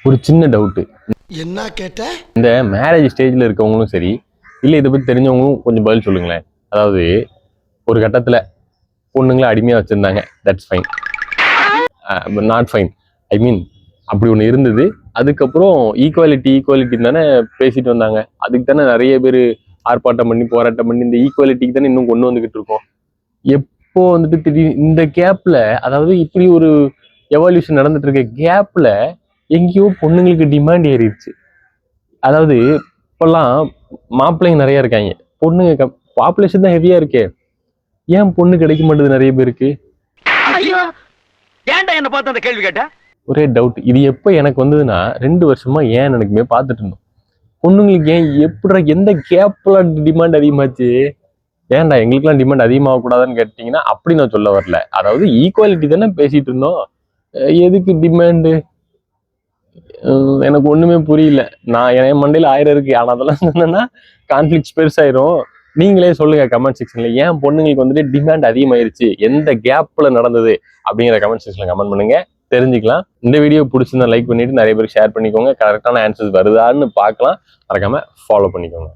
ஒரு சின்ன டவுட்டு. என்ன கேட்ட? இந்த மேரேஜ் ஸ்டேஜ்ல இருக்கவங்களும் சரி, இல்லை இதை பத்தி தெரிஞ்சவங்களும் கொஞ்சம் பதில் சொல்லுங்களேன். அதாவது ஒரு கட்டத்துல பொண்ணுங்களை அடிமையா வச்சிருந்தாங்க, தட்ஸ் ஃபைன், நாட் ஃபைன். ஐ மீன் அப்படி ஒன்று இருந்தது. அதுக்கப்புறம் ஈக்குவாலிட்டி தானே பேசிட்டு வந்தாங்க. அதுக்கு தானே நிறைய பேர் ஆர்ப்பாட்டம் பண்ணி போராட்டம் பண்ணி இந்த ஈக்குவாலிட்டிக்கு தானே இன்னும் கொண்டு வந்துகிட்டு இருக்கோம். எப்போ வந்துட்டு திடீர்னு இந்த கேப்ல, அதாவது இப்படி ஒரு எவல்யூஷன் நடந்துட்டு இருக்க கேப்ல எங்கேயோ பொண்ணுங்களுக்கு டிமாண்ட் ஏறிடுச்சு. அதாவது இப்பெல்லாம் மாப்பிள்ளைங்க நிறைய இருக்காங்க, பொண்ணுங்க பாப்புலேஷன் தான் ஹெவியா இருக்கே. ஏன் பொண்ணு கிடைக்க மாட்டேது நிறைய பேருக்கு? ஏன்டா என்ன பார்த்து அந்த கேள்வி கேட்ட? ஒரே டவுட். இது எப்போ எனக்கு வந்ததுன்னா 2 வருஷமா ஏன் எனக்குமே பார்த்துட்டு இருந்தோம். பொண்ணுங்களுக்கு ஏன் எப்படி எந்த கேப்ல டிமாண்ட் அதிகமாச்சு? ஏன்டா எங்களுக்குலாம் டிமாண்ட் அதிகமாக கூடாதுன்னு கேட்டீங்கன்னா அப்படி நான் சொல்ல வரல. அதாவது ஈக்குவாலிட்டி தானே பேசிட்டு இருந்தோம், எதுக்கு டிமாண்டு? எனக்கு ஒண்ணுமே புரியல. நான் என் மண்டையில 1000 இருக்கு, ஆனா அதெல்லாம் சொன்னா கான்ஃபிளிக்ஸ் பெருசாயிரும். நீங்களே சொல்லுங்க கமெண்ட் செக்ஷன்ல, ஏன் பொண்ணுங்களுக்கு வந்துட்டு டிமாண்ட் அதிகமாயிருச்சு, எந்த கேப்ல நடந்தது அப்படிங்கிற கமெண்ட் செக்ஷன்ல கமெண்ட் பண்ணுங்க, தெரிஞ்சுக்கலாம். இந்த வீடியோ பிடிச்சிருந்தா லைக் பண்ணிட்டு நிறைய பேருக்கு ஷேர் பண்ணிக்கோங்க. கரெக்டான ஆன்சர்ஸ் வருதான்னு பார்க்கலாம். மறக்காம ஃபாலோ பண்ணிக்கோங்க.